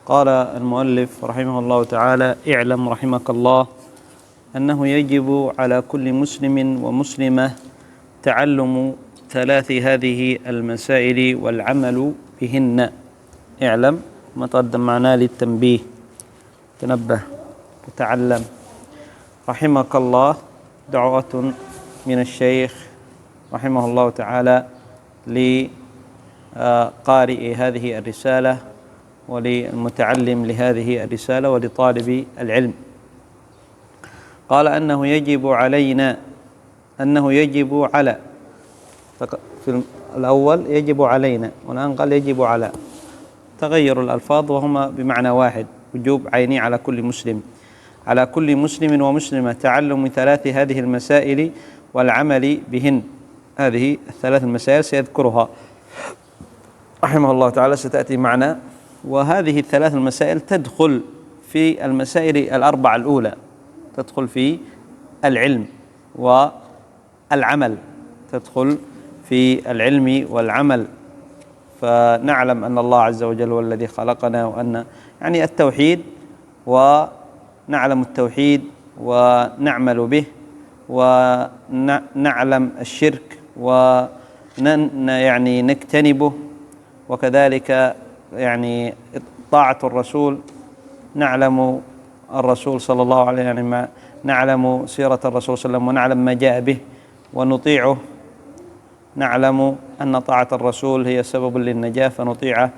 قال المؤلف رحمه الله تعالى: اعلم رحمك الله أنه يجب على كل مسلم ومسلمة تعلم ثلاث هذه المسائل والعمل بهن. اعلم ما تقدم معنا للتنبيه، تنبه وتعلم. رحمك الله دعوة من الشيخ رحمه الله تعالى لقارئ هذه الرسالة وللمتعلم لهذه الرسالة ولطالب العلم. قال أنه يجب علينا، أنه يجب على، في الأول يجب علينا والآن قال يجب على، تغير الألفاظ وهما بمعنى واحد: وجوب عيني على كل مسلم، على كل مسلم ومسلمة تعلم ثلاث هذه المسائل والعمل بهن. هذه الثلاث المسائل سيذكرها رحمه الله تعالى، ستأتي معنا. وهذه الثلاث المسائل تدخل في المسائل الأربع الأولى، تدخل في العلم والعمل، تدخل في العلم والعمل. فنعلم أن الله عز وجل هو الذي خلقنا، وأن يعني التوحيد، ونعلم التوحيد ونعمل به، ونعلم الشرك يعني نجتنبه، وكذلك يعني طاعة الرسول، نعلم الرسول صلى الله عليه وسلم، يعني نعلم سيرة الرسول صلى الله عليه وسلم ونعلم ما جاء به ونطيعه. نعلم أن طاعة الرسول هي سبب للنجاة فنطيعه،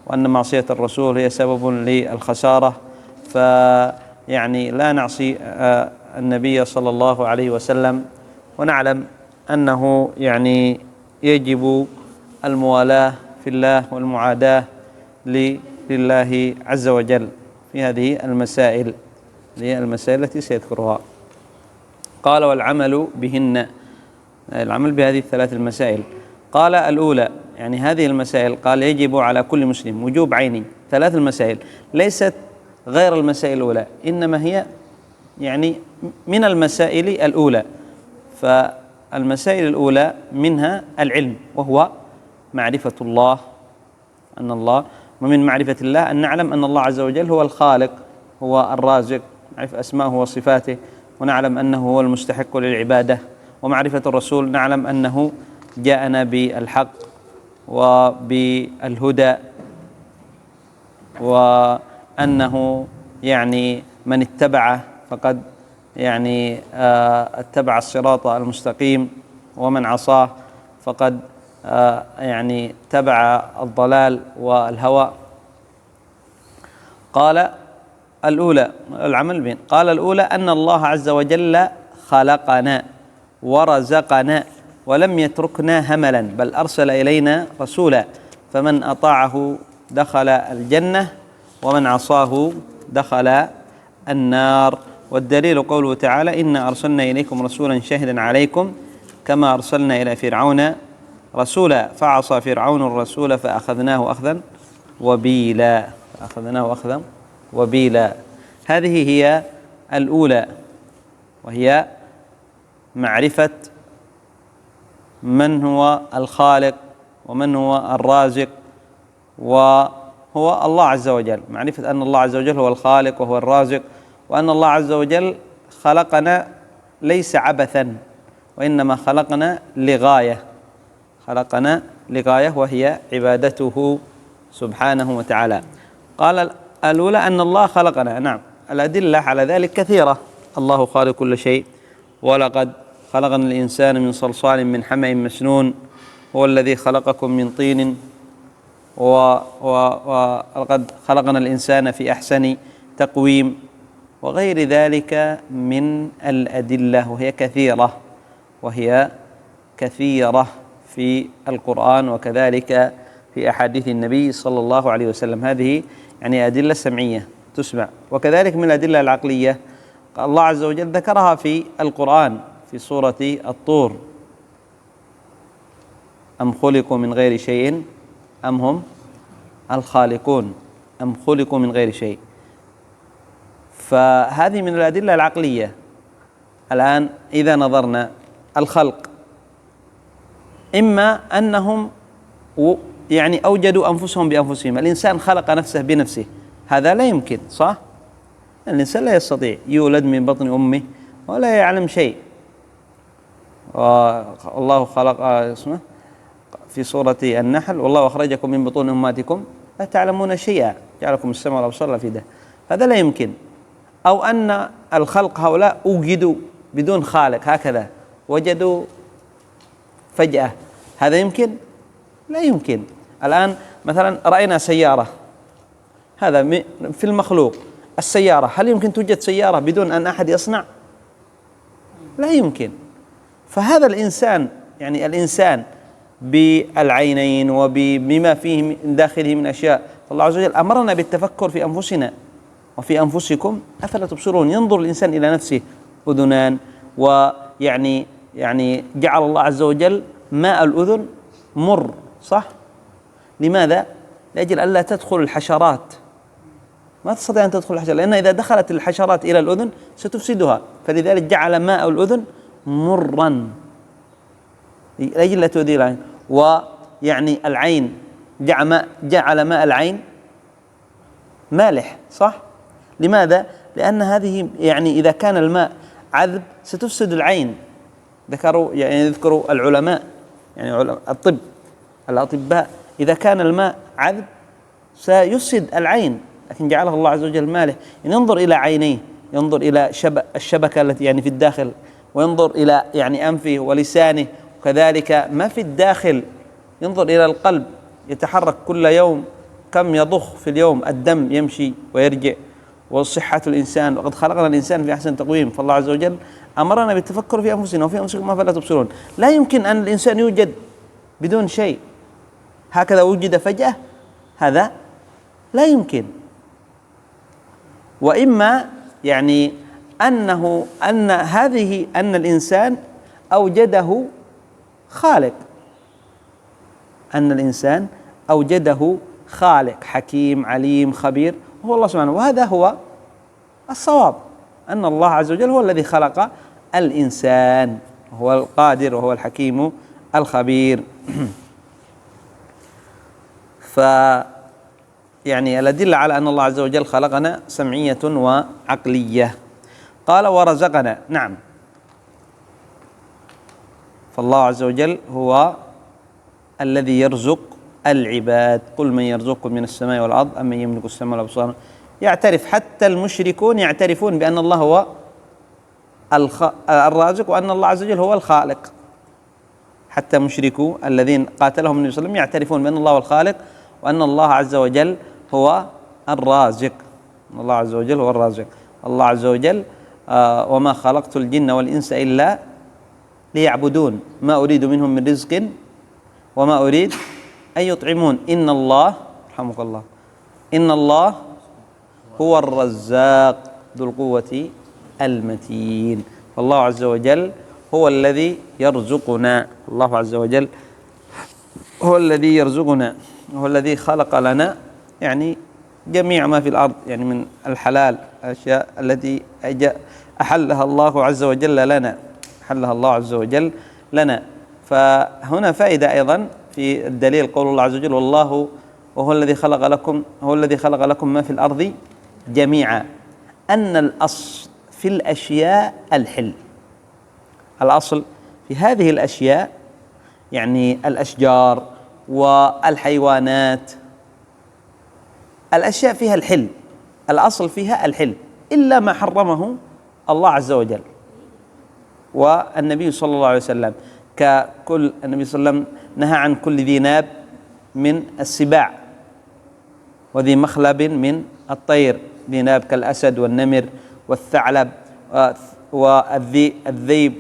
وأن معصية الرسول هي سبب للخسارة، فيعني لا نعصي النبي صلى الله عليه وسلم. ونعلم أنه يعني يجب الموالاة في الله والمعاداة لله عز وجل في هذه المسائل، التي سيذكرها. قال: والعمل بهن، العمل بهذه الثلاث المسائل. قال: الأولى، يعني هذه المسائل قال يجب على كل مسلم، وجوب عيني. ثلاث المسائل ليست غير المسائل الأولى، إنما هي يعني من المسائل الأولى. فالمسائل الأولى منها العلم، وهو معرفة الله، أن الله، ومن معرفة الله أن نعلم أن الله عز وجل هو الخالق، هو الرازق، نعرف أسماءه وصفاته، ونعلم أنه هو المستحق للعبادة. ومعرفة الرسول، نعلم أنه جاءنا بالحق وبالهدى، وأنه يعني من اتبعه فقد يعني اتبع الصراط المستقيم، ومن عصاه فقد يعني اتبع الضلال والهوى. قال: الأولى العمل بهن. قال: الأولى أن الله عز وجل خلقنا ورزقنا ولم يتركنا هملا، بل أرسل إلينا رسولا، فمن أطاعه دخل الجنة ومن عصاه دخل النار. والدليل قوله تعالى: إنا أرسلنا إليكم رسولا شاهدا عليكم كما أرسلنا إلى فرعون رسولا فعصى فرعون الرسول فأخذناه أخذا وبيلا، هذه هي الأولى، وهي معرفة من هو الخالق ومن هو الرازق، وهو الله عز وجل. معرفة أن الله عز وجل هو الخالق وهو الرازق، وأن الله عز وجل خلقنا ليس عبثا، وإنما خلقنا لغاية وهي عبادته سبحانه وتعالى. قال: الأولى أن الله خلقنا. نعم، الأدلة على ذلك كثيرة. الله خالق كل شيء، ولقد خلقنا الإنسان من صلصال من حمأ مسنون، هو الذي خلقكم من طين، ولقد خلقنا الإنسان في أحسن تقويم، وغير ذلك من الأدلة، وهي كثيرة في القرآن، وكذلك في أحاديث النبي صلى الله عليه وسلم. هذه يعني أدلة سمعية تسمع. وكذلك من الأدلة العقلية، الله عز وجل ذكرها في القرآن في سورة الطور: أم خلقوا من غير شيء أم هم الخالقون، أم خلقوا من غير شيء. فهذه من الأدلة العقلية. الآن إذا نظرنا الخلق، إما أنهم يعني أوجدوا أنفسهم بأنفسهم، الإنسان خلق نفسه بنفسه هذا لا يمكن، صح؟ الإنسان لا يستطيع، يولد من بطن أمه ولا يعلم شيء. والله خلق اسمه في سورة النحل: والله أخرجكم من بطون أمهاتكم لا تعلمون شيئا جعلكم السمع والأبصار والأفئدة. هذا لا يمكن. أو أن الخلق هؤلاء وجدوا بدون خالق، هكذا وجدوا فجأة، هذا يمكن؟ لا يمكن. الآن مثلا رأينا سيارة، هذا في المخلوق. السيارة، هل يمكن توجد سيارة بدون أن أحد يصنع؟ لا يمكن. فهذا الإنسان، يعني الإنسان بالعينين وبما فيه من داخله من أشياء، الله عز وجل أمرنا بالتفكر في أنفسنا وفي أنفسكم أفلا تبصرون. ينظر الإنسان إلى نفسه، أذنان، ويعني جعل الله عز وجل ماء الأذن مر، صح؟ لماذا؟ لأجل ألا تدخل الحشرات، ما تستطيع أن تدخل الحشرات، لأن إذا دخلت الحشرات إلى الأذن ستفسدها، فلذلك جعل ماء الأذن مرا لأجل لا تؤذي العين. ويعني العين جعل ماء العين مالح، صح؟ لماذا؟ لأن هذه يعني إذا كان الماء عذب ستفسد العين. يذكروا العلماء، يعني الطب، الأطباء، إذا كان الماء عذب سيفسد العين، لكن جعله الله عز وجل مالح. يعني ينظر إلى عينيه، ينظر إلى الشبكة التي يعني في الداخل، وينظر إلى يعني أنفه ولسانه، وكذلك ما في الداخل. ينظر إلى القلب يتحرك كل يوم، كم يضخ في اليوم، الدم يمشي ويرجع، وصحة الإنسان. وقد خلقنا الإنسان في أحسن تقويم. فالله عز وجل أمرنا بالتفكر في أنفسنا وفي أنفسكم أفلا تبصرون. لا يمكن أن الإنسان يوجد بدون شيء، هكذا وجد فجأة، هذا لا يمكن. وإما يعني أن الإنسان أوجده خالق، أن الإنسان أوجده خالق حكيم عليم خبير، هو الله سبحانه. وهذا هو الصواب، أن الله عز وجل هو الذي خلق الإنسان، هو القادر وهو الحكيم الخبير. يعني الأدلة على أن الله عز وجل خلقنا سمعية وعقلية. قال: ورزقنا. نعم، فالله عز وجل هو الذي يرزق العباد. قل من يرزقكم من السماء والأرض أم من يملك السمع والأبصار. يعترف حتى المشركون، يعترفون بأن الله هو الرازق وأن الله عز وجل هو الخالق. حتى مشركوا الذين قاتلهم النبي صلى الله عليه وسلم يعترفون بأن الله هو الخالق وأن الله عز وجل هو الرازق. الله عز وجل هو الرازق. الله عز وجل وما خلقت الجن والإنس إلا ليعبدون ما أريد منهم من رزق وما أريد أن يطعمون إن الله رحمك الله إن الله هو الرزاق ذو القوة المتين. فالله عز وجل هو الذي يرزقنا. الله عز وجل هو الذي يرزقنا، هو الذي خلق لنا يعني جميع ما في الأرض، يعني من الحلال، الأشياء التي أحلها الله عز وجل لنا، أحلها الله عز وجل لنا. فهنا فائدة أيضا في الدليل قول الله عز وجل: والله وهو الذي خلق لكم، هو الذي خلق لكم ما في الأرض جميعا. أن الأصل في الأشياء الحل. الأصل في هذه الأشياء يعني الأشجار والحيوانات، الأشياء فيها الحل، الأصل فيها الحل، إلا ما حرمه الله عز وجل والنبي صلى الله عليه وسلم. ككل النبي صلى الله عليه وسلم نهى عن كل ذي ناب من السباع، وذي مخلب من الطير، ذي ناب كالأسد والنمر والثعلب والذيب،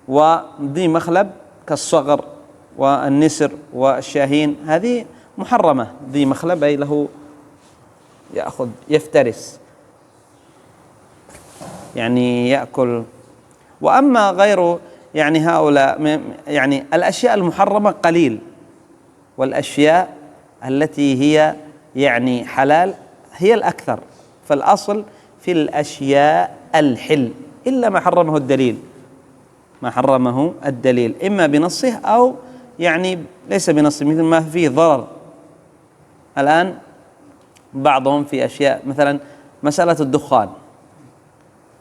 وذي مخلب كالصغر والنسر والشاهين، هذه محرمة. ذي مخلب أي له يأخذ يفترس، يعني يأكل. وأما غير يعني هؤلاء يعني الأشياء المحرمة قليل، والأشياء التي هي يعني حلال هي الأكثر. فالأصل في الأشياء الحل إلا ما حرمه الدليل، ما حرمه الدليل إما بنصه أو يعني ليس بنصه، مثل ما فيه ضرر. الآن بعضهم في أشياء، مثلا مسألة الدخان،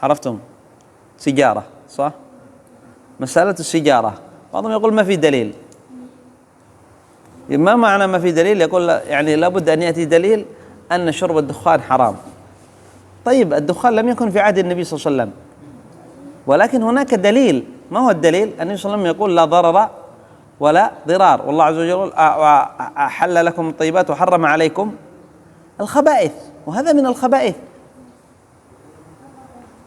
عرفتم؟ سيجارة، صح؟ مسألة السيجارة بعضهم يقول ما في دليل. ما معنى ما في دليل؟ يقول يعني لابد أن يأتي دليل أن شرب الدخان حرام. طيب الدخان لم يكن في عهد النبي صلى الله عليه وسلم، ولكن هناك دليل. ما هو الدليل؟ النبي صلى الله عليه وسلم يقول لا ضرر ولا ضرار، والله عز وجل أحل لكم الطيبات وحرم عليكم الخبائث، وهذا من الخبائث.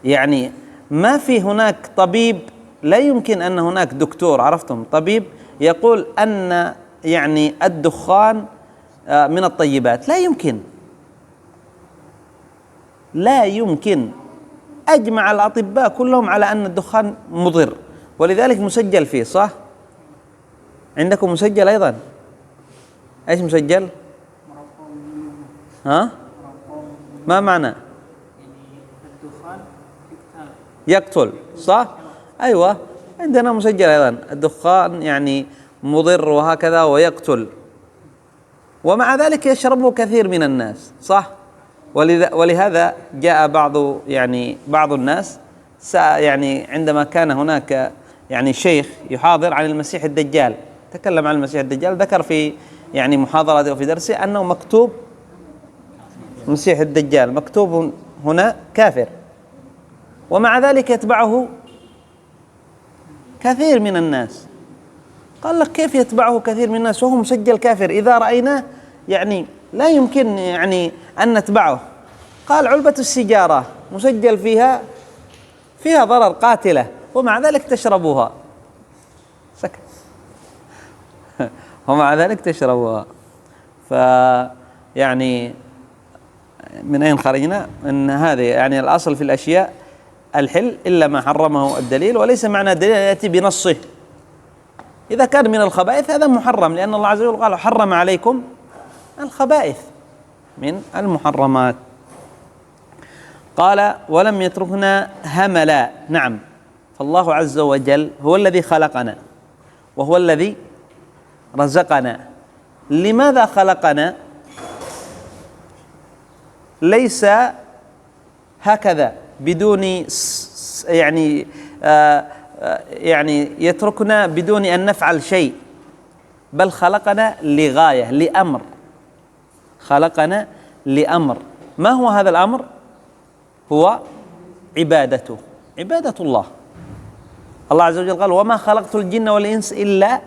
يعني ما في هناك طبيب، لا يمكن أن هناك دكتور، عرفتم، طبيب يقول أن يعني الدخان من الطيبات، لا يمكن، لا يمكن. أجمع الأطباء كلهم على أن الدخان مضر، ولذلك مسجل فيه، صح؟ عندكم مسجل أيضا؟ إيش مسجل؟ ها؟ ما معنى؟ يقتل، صح؟ أيوة، عندنا مسجل أيضا الدخان يعني مضر وهكذا ويقتل، ومع ذلك يشربه كثير من الناس، صح؟ ولهذا جاء بعض الناس يعني عندما كان هناك يعني شيخ يحاضر عن المسيح الدجال، تكلم عن المسيح الدجال، ذكر في يعني محاضرته وفي درسه أنه مكتوب المسيح الدجال مكتوب هنا كافر، ومع ذلك يتبعه كثير من الناس. قال لك كيف يتبعه كثير من الناس وهو مسجل كافر؟ إذا رأيناه يعني لا يمكن يعني أن نتبعه. قال علبة السيجارة مسجل فيها ضرر قاتلة، ومع ذلك تشربوها. سكت. ومع ذلك تشربوها. فيعني من أين خرجنا؟ أن هذه يعني الأصل في الأشياء الحل إلا ما حرمه الدليل، وليس معنى الدليل يأتي بنصه. إذا كان من الخبائث هذا محرم، لأن الله عز وجل قال حرم عليكم الخبائث من المحرمات. قال ولم يتركنا هملا. نعم، فالله عز وجل هو الذي خلقنا وهو الذي رزقنا. لماذا خلقنا؟ ليس هكذا بدون يعني يتركنا بدون أن نفعل شيء، بل خلقنا لغاية، لأمر، خلقنا لأمر. ما هو هذا الأمر؟ هو عبادته، عبادة الله. الله عز وجل قال وما خلقت الجن والإنس إلا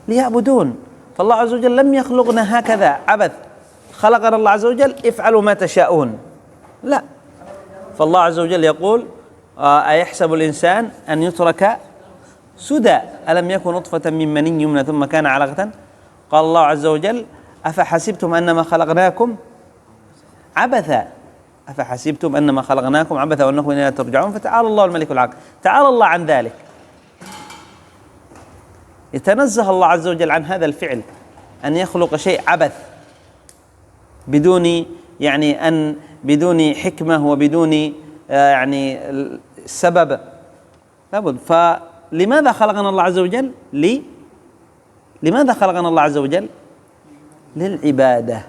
ليعبدون. فالله عز وجل لم يخلقنا هكذا عبث، خلقنا الله عز وجل افعلوا ما تشاءون، لا. فالله عز وجل يقول أيحسب الإنسان أن يترك سدى ألم يكن نطفة من مني يمنى ثم كان علقة. قال الله عز وجل أفحسبتم أنما خلقناكم عبثا، أفحسبتم أنما خلقناكم عبثا وأنكم إلينا ترجعون. فتعالى الله الملك الحق، تعالى الله عن ذلك، يتنزه الله عز وجل عن هذا الفعل، أن يخلق شيء عبث بدون حكمة وبدون يعني سبب، لابد. فلماذا خلقنا الله عز وجل؟ لماذا خلقنا الله عز وجل؟ للعبادة.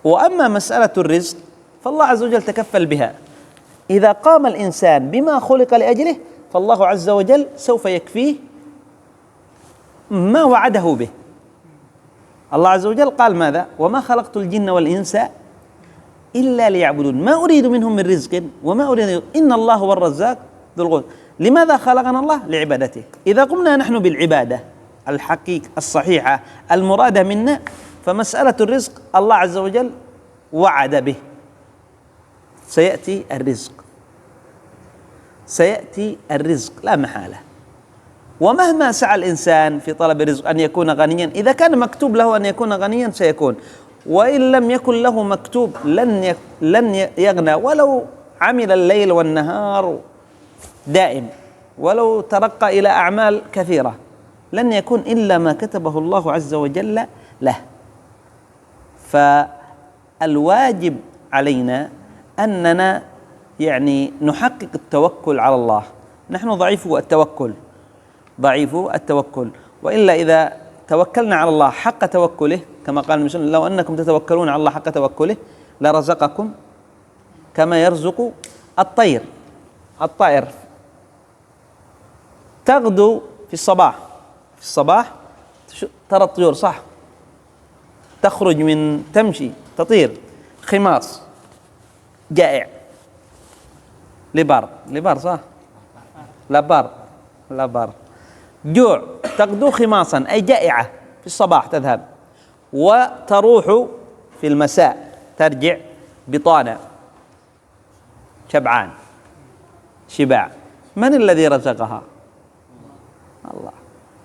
وأما مسألة الرزق فالله عز وجل تكفل بها. إذا قام الإنسان بما خلق لأجله فالله عز وجل سوف يكفيه ما وعده به. الله عز وجل قال ماذا؟ وما خلقت الجن والإنس إلا ليعبدون ما أريد منهم من رزق وما أريد، إن الله هو الرزاق ذو القوة. لماذا خلقنا الله؟ لعبادته. إذا قمنا نحن بالعبادة الحقيقة الصحيحة المرادة منا، فمسألة الرزق الله عز وجل وعد به، سيأتي الرزق، سيأتي الرزق لا محالة. ومهما سعى الإنسان في طلب الرزق أن يكون غنيا، إذا كان مكتوب له أن يكون غنيا سيكون، وإن لم يكن له مكتوب لن يغنى، ولو عمل الليل والنهار دائم، ولو ترقى إلى أعمال كثيرة، لن يكون إلا ما كتبه الله عز وجل له. فالواجب علينا أننا يعني نحقق التوكل على الله. نحن ضعيف التوكل، ضعيف التوكل، وإلا إذا توكلنا على الله حق توكله كما قال النبي صلى الله عليه وسلم: لو أنكم تتوكلون على الله حق توكله لرزقكم كما يرزق الطير. الطائر تغدو في الصباح، ترى الطيور صح، تخرج تمشي تطير، خماص جائع، لبار صح، لبار جوع، تغدو خماصا أي جائعة في الصباح تذهب، وتروح في المساء ترجع بطانة، شبعان شباع. من الذي رزقها؟ الله.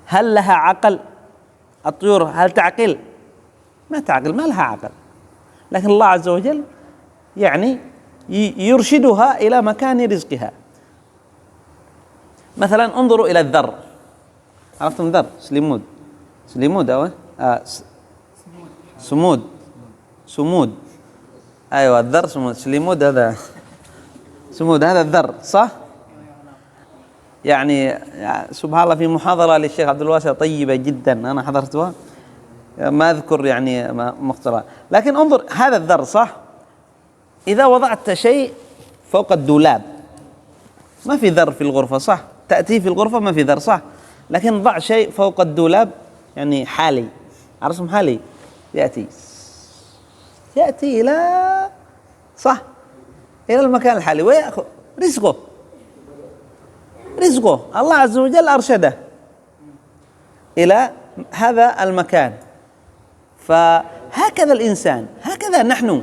هل لها عقل؟ الطيور هل تعقل؟ ما تعقل، ما لها عقل، لكن الله عز وجل يعني يرشدها إلى مكان رزقها. مثلا انظروا إلى الذر، عرفتم الذر؟ سليمود أو سمود أيوة الذر سمود، سليمود هذا سمود، هذا الذر صح؟ يعني سبحان الله في محاضرة للشيخ عبد الواسع طيبة جدا أنا حضرتها، ما أذكر يعني مختصرة، لكن انظر هذا الذر صح؟ إذا وضعت شيء فوق الدولاب، ما في ذر في الغرفة صح؟ تأتي في الغرفة ما في ذر صح؟ لكن ضع شيء فوق الدولاب يعني حالي، عرفتم حالي؟ يأتي إلى صح؟ إلى المكان الحالي ويأخذ رزقه. الله عز وجل أرشده إلى هذا المكان. فهكذا الإنسان، هكذا نحن،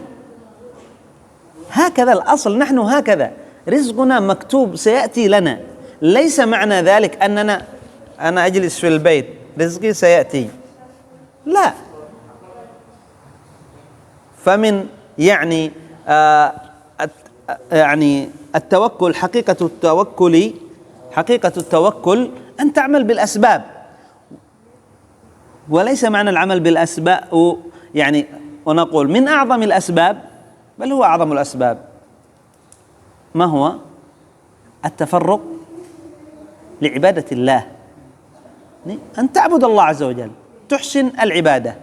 هكذا الأصل، نحن هكذا رزقنا مكتوب سيأتي لنا. ليس معنى ذلك أننا أنا أجلس في البيت رزقي سيأتي، لا. فمن يعني التوكل، حقيقة التوكل أن تعمل بالأسباب، وليس معنى العمل بالأسباب يعني ونقول من أعظم الأسباب، بل هو أعظم الأسباب. ما هو؟ التفرغ لعبادة الله، أن تعبد الله عز وجل، تحسن العبادة،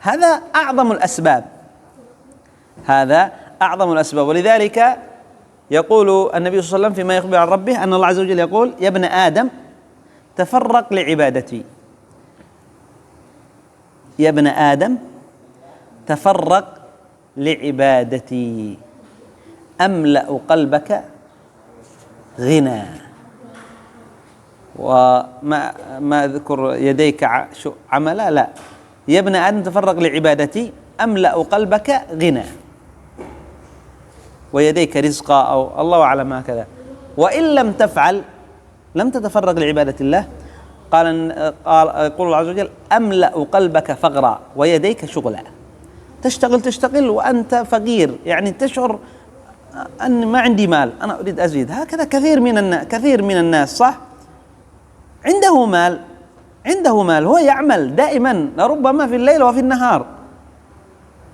هذا أعظم الأسباب، هذا أعظم الأسباب. ولذلك يقول النبي صلى الله عليه وسلم فيما يخبر عن ربه أن الله عز وجل يقول: يا ابن آدم تفرق لعبادتي، يا ابن آدم تفرق لعبادتي أملأ قلبك غنى. وما أذكر يديك عملا، لا، يا ابن آدم تفرق لعبادتي أملأ قلبك غنى ويديك رزقا، أو الله أعلم هكذا. وإن لم تفعل لم تتفرغ لعبادة الله، يقول الله عز وجل: أملأ قلبك فقرا ويديك شغلا. تشتغل وأنت فقير، يعني تشعر أن ما عندي مال، أنا أريد أزيد. هكذا كثير من الناس صح؟ عنده مال هو يعمل دائما، لربما في الليل وفي النهار،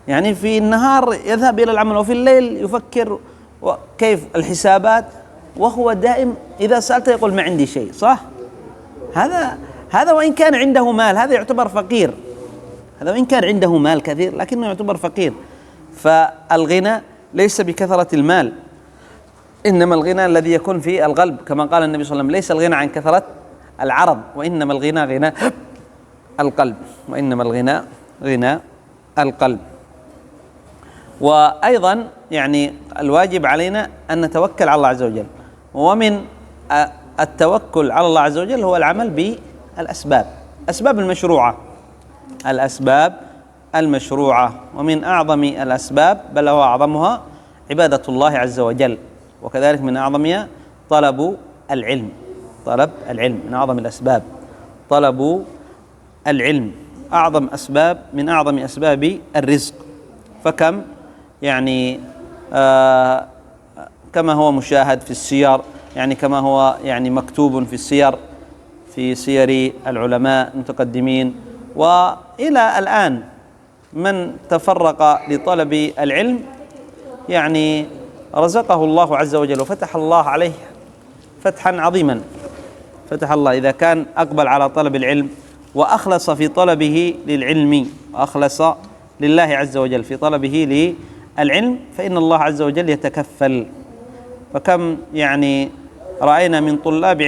يعني في النهار يذهب إلى العمل وفي الليل يفكر كيف الحسابات، وهو دائم إذا سألته يقول ما عندي شيء صح؟ هذا وإن كان عنده مال هذا يعتبر فقير، هذا وإن كان عنده مال كثير لكنه يعتبر فقير. فالغنى ليس بكثرة المال، إنما الغنى الذي يكون في القلب، كما قال النبي صلى الله عليه وسلم: ليس الغنى عن كثرة العرض، وإنما الغنى غنى القلب، غنى القلب. وأيضا يعني الواجب علينا أن نتوكل على الله عز وجل، ومن التوكل على الله عز وجل هو العمل بالأسباب، الأسباب المشروعة. ومن أعظم الأسباب، بل هو أعظمها، عبادة الله عز وجل، وكذلك من أعظمها طلب العلم، من أعظم الأسباب طلب العلم، من أعظم أسباب الرزق. فكم يعني كما هو مشاهد في السير، يعني كما هو يعني مكتوب في سير العلماء المتقدمين، وإلى الآن من تفرق لطلب العلم يعني رزقه الله عز وجل وفتح الله عليه فتحا عظيما. فتح الله إذا كان أقبل على طلب العلم وأخلص في طلبه للعلم، وأخلص لله عز وجل في طلبه للعلم، فإن الله عز وجل يتكفل. فكم يعني رأينا من طلاب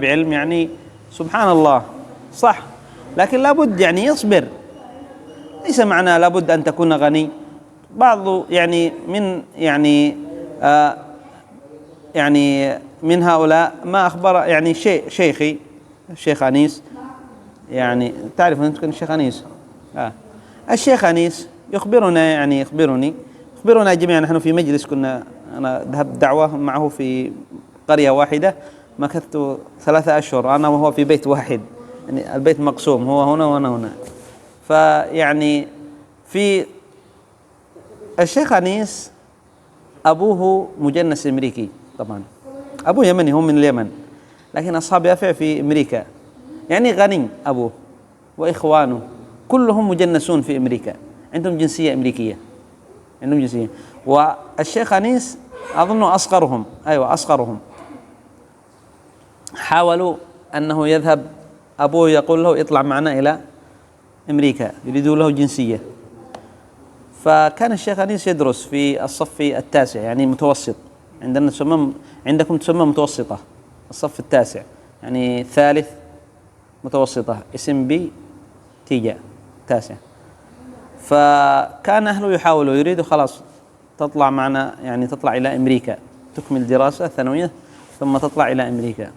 علم، يعني سبحان الله صح، لكن لابد يعني يصبر، ليس معناه لابد أن تكون غني. بعض يعني من يعني من هؤلاء ما أخبر يعني شيخي الشيخ أنيس، يعني تعرف أنت الشيخ أنيس؟ الشيخ أنيس يخبرنا جميعا. نحن في مجلس أنا ذهبت دعوة معه في قرية واحدة، مكثت 3 أشهر أنا وهو في بيت واحد، يعني البيت مقسوم، هو هنا وأنا هنا. فيعني في الشيخ أنيس أبوه مجنس أمريكي، طبعا أبوه يمني، هم من اليمن، لكن أصحاب يافع في أمريكا، يعني غني أبوه وإخوانه كلهم مجنسون في أمريكا، عندهم جنسية أمريكية، عندهم جنسية. والشيخ أنيس أظن أصغرهم. حاولوا أنه يذهب، أبوه يقول له اطلع معنا إلى أمريكا، يريدوا له جنسية. فكان الشيخ أنيس يدرس في الصف التاسع، يعني متوسط، عندكم تسمى متوسطة، الصف التاسع يعني ثالث متوسطة، اسم بي تيجا تاسع. فكان أهله يحاولوا، يريدوا خلاص تطلع معنا، يعني تطلع إلى أمريكا، تكمل دراسة ثانوية ثم تطلع إلى أمريكا.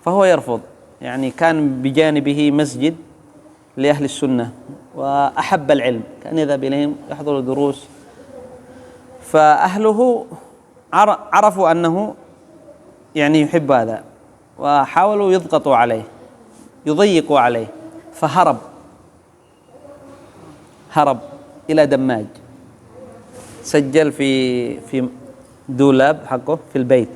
فهو يرفض، يعني كان بجانبه مسجد لأهل السنة وأحب العلم، كان يذهب إليهم يحضر دروس. فأهله عرفوا أنه يعني يحب هذا، وحاولوا يضغطوا عليه، يضيقوا عليه، فهرب إلى دماج، سجل في دولاب حقه في البيت.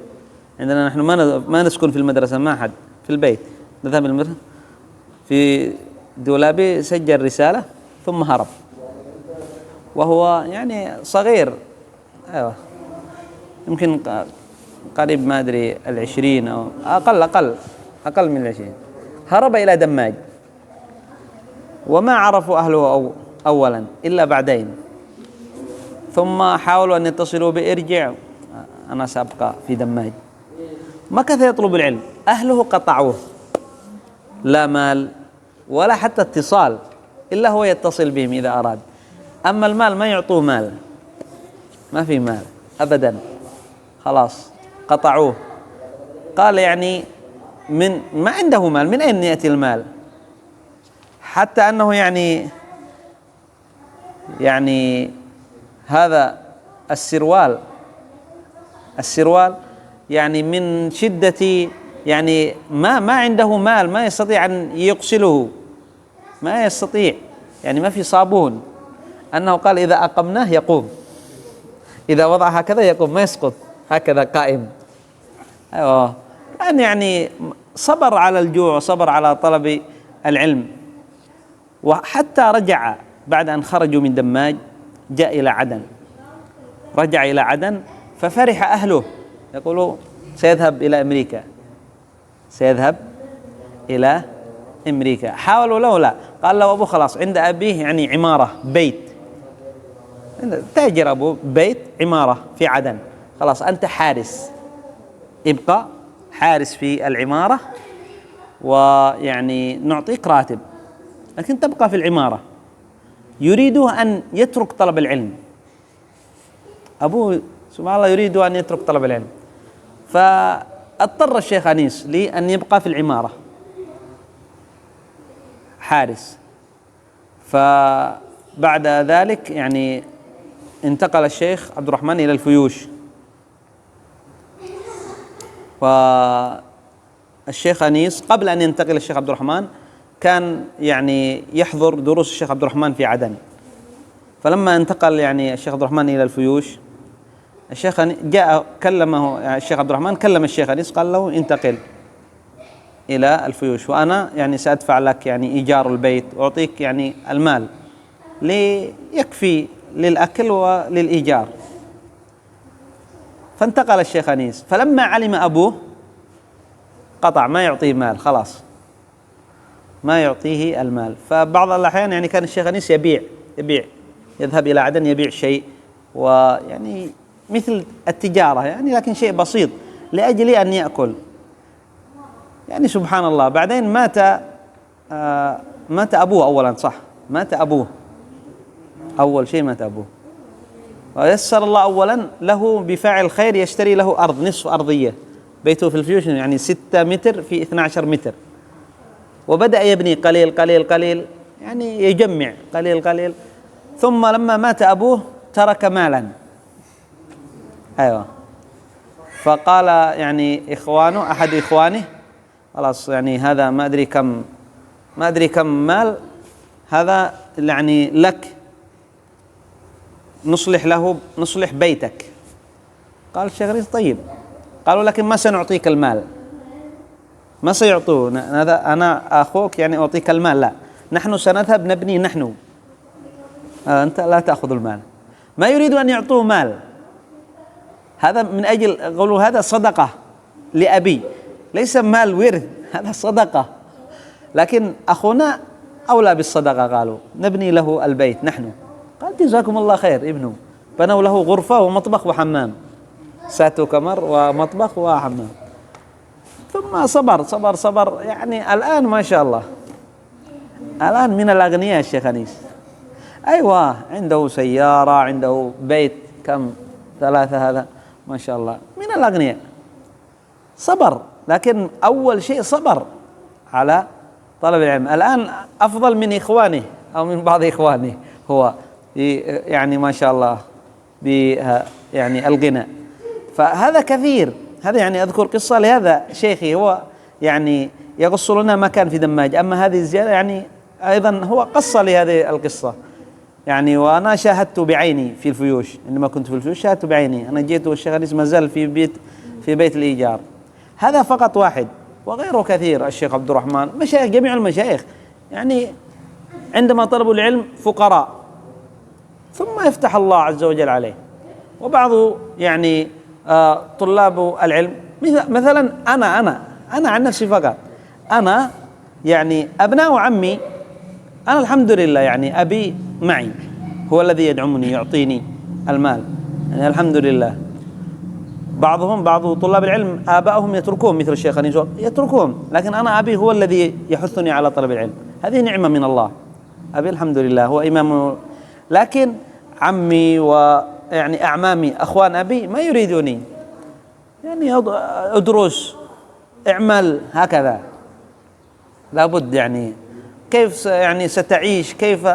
عندنا نحن ما نسكن في المدرسة، ما حد في البيت، نذهب المدرسة في دولابي، سجل رسالة ثم هرب، وهو يعني صغير، أيوة يمكن قريب ما أدري 20 أو أقل من 20. هرب إلى دماج، وما عرفوا أهله أولا إلا بعدين، ثم حاولوا أن يتصلوا بإرجع، أنا سأبقى في دماج. مكث يطلب العلم، أهله قطعوه، لا مال ولا حتى اتصال، إلا هو يتصل بهم إذا أراد، أما المال ما يعطوه مال، ما في مال أبدا، خلاص قطعوه. قال يعني ما عنده مال، من أين يأتي المال؟ حتى أنه يعني هذا السروال يعني من شدة، يعني ما عنده مال، ما يستطيع أن يغسله، ما يستطيع، يعني ما في صابون، أنه قال إذا أقمناه يقوم، إذا وضع هكذا يقوم، ما يسقط، هكذا قائم. أيوة، يعني صبر على الجوع وصبر على طلب العلم. وحتى رجع بعد أن خرجوا من دماج، جاء إلى عدن، رجع إلى عدن، ففرح أهله، يقولوا سيذهب إلى أمريكا. حاولوا له، لا، قال له أبوه خلاص، عند أبيه يعني عمارة، بيت، تاجر أبوه، بيت عمارة في عدن، خلاص أنت حارس، ابقى حارس في العمارة، ويعني نعطيك راتب، لكن تبقى في العمارة. يريده أن يترك طلب العلم، أبوه سبحان الله يريد أن يترك طلب العلم، فاضطر الشيخ أنيس لأن يبقى في العمارة حارس. فبعد ذلك يعني انتقل الشيخ عبد الرحمن إلى الفيوش، والشيخ أنيس قبل أن ينتقل الشيخ عبد الرحمن كان يعني يحضر دروس الشيخ عبد الرحمن في عدن. فلما انتقل يعني الشيخ عبد الرحمن إلى الفيوش، الشيخ كلمه الشيخ عبد الرحمن، كلم الشيخ أنيس، قال له انتقل إلى الفيوش، وأنا يعني سأدفع لك يعني إيجار البيت، وأعطيك يعني المال ليكفي للأكل وللإيجار. فانتقل الشيخ أنيس، فلما علم أبوه قطع، ما يعطيه مال، خلاص ما يعطيه المال. فبعض الأحيان يعني كان الشيخ أنيس يبيع يذهب إلى عدن يبيع شيء، ويعني مثل التجارة يعني، لكن شيء بسيط لأجل أن يأكل. يعني سبحان الله. بعدين مات أبوه أولا، صح، مات أبوه أول شيء، مات أبوه، ويسر الله أولا له بفاعل خير يشتري له أرض، نصف أرضية، بيته في الفيوش يعني 6 متر في 12 متر، وبدأ يبني قليل قليل قليل، يعني يجمع قليل قليل. ثم لما مات أبوه ترك مالا، أيوة، فقال يعني أحد إخوانه خلاص يعني هذا ما أدري كم مال هذا، يعني لك، نصلح بيتك. قال الشيخ أنيس طيب. قالوا لكن ما سنعطيك المال، ما سيعطوه هذا، أنا أخوك يعني أعطيك المال، لا، نحن سنذهب نبني نحن، أنت لا تأخذ المال. ما يريد أن يعطوه مال، هذا من أجل قالوا هذا صدقة لأبي، ليس مال ورث، هذا صدقة، لكن أخونا أولى بالصدقة. قالوا نبني له البيت نحن. قال جزاكم الله خير، ابنوا. بنوا له غرفة ومطبخ وحمام، ساتو كمر ومطبخ وحمام. ثم صبر يعني الآن ما شاء الله، الآن من الأغنياء الشيخ أنيس. أيوة، عنده سيارة، عنده بيت كم 3، هذا ما شاء الله من الأغنياء. صبر، لكن أول شيء صبر على طلب العلم. الآن أفضل من إخوانه أو من بعض إخوانه، هو يعني ما شاء الله يعني الغنى. فهذا كثير. هذا يعني أذكر قصة لهذا شيخي، هو يعني يقص لنا ما كان في دماج، أما هذه الزيادة يعني أيضا هو قص لي هذه القصة يعني، وأنا شاهدت بعيني في الفيوش، عندما كنت في الفيوش شاهدت بعيني. أنا جيت والشيخ أنيس ما زال في بيت الإيجار. هذا فقط واحد، وغيره كثير. الشيخ عبد الرحمن، مشايخ، جميع المشايخ يعني عندما طلبوا العلم فقراء، ثم يفتح الله عز وجل عليه. وبعض يعني طلاب العلم مثلا أنا عن نفسي فقط، أنا يعني أبناء عمي، أنا الحمد لله يعني أبي معي، هو الذي يدعمني يعطيني المال يعني الحمد لله. بعض طلاب العلم آبائهم يتركون، مثل الشيخ أنيس يتركون، لكن أنا أبي هو الذي يحثني على طلب العلم. هذه نعمة من الله. أبي الحمد لله هو إمام، لكن عمي ويعني أعمامي أخوان أبي ما يريدوني، يعني أدرس، اعمل، هكذا لابد، يعني كيف يعني ستعيش، كيف؟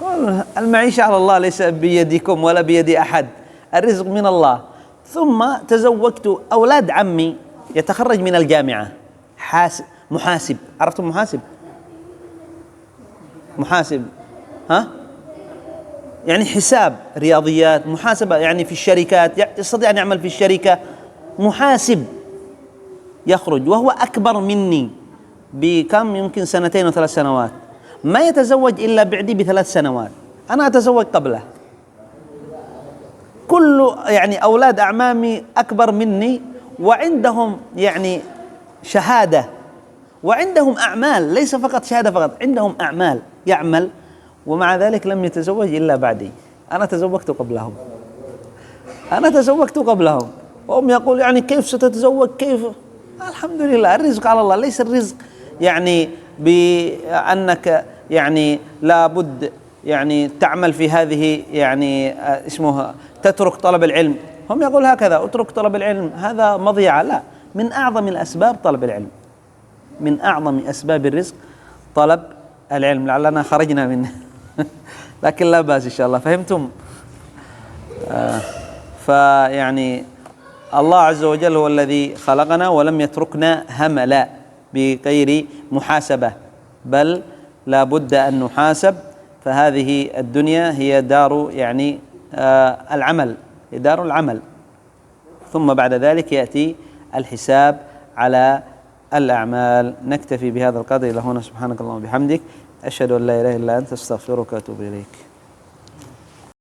قال المعيشة على الله، ليس بيدكم ولا بيد أحد، الرزق من الله. ثم تزوجت أولاد عمي يتخرج من الجامعة، محاسب، عرفتم محاسب ها، يعني حساب، رياضيات، محاسبة، يعني في الشركات، يستطيع أن يعمل في الشركة محاسب، يخرج وهو أكبر مني بكم، يمكن 2 أو 3 سنوات. ما يتزوج إلا بعدي ب3 سنوات، أنا أتزوج قبله. كل يعني أولاد أعمامي أكبر مني، وعندهم يعني شهادة، وعندهم أعمال، ليس فقط شهادة فقط، عندهم أعمال يعمل، ومع ذلك لم يتزوج إلا بعدي. أنا تزوجت قبلهم، وهم يقول يعني كيف ستتزوج، كيف؟ الحمد لله، الرزق على الله، ليس الرزق يعني بأنك يعني لابد يعني تعمل في هذه يعني اسمها تترك طلب العلم. هم يقول هكذا، اترك طلب العلم، هذا مضيعة. لا، من أعظم الأسباب طلب العلم، من أعظم أسباب الرزق طلب العلم. لعلنا خرجنا منه لكن لا بأس إن شاء الله، فهمتم؟ فيعني الله عز وجل هو الذي خلقنا ولم يتركنا هملا بغير محاسبة، بل لا بد أن نحاسب. فهذه الدنيا هي دار يعني العمل، هي دار العمل، ثم بعد ذلك يأتي الحساب على الأعمال. نكتفي بهذا القدر إلى هنا. سبحانك اللهم وبحمدك، أشهد أن لا إله إلا أنت، أستغفرك وأتوب إليك.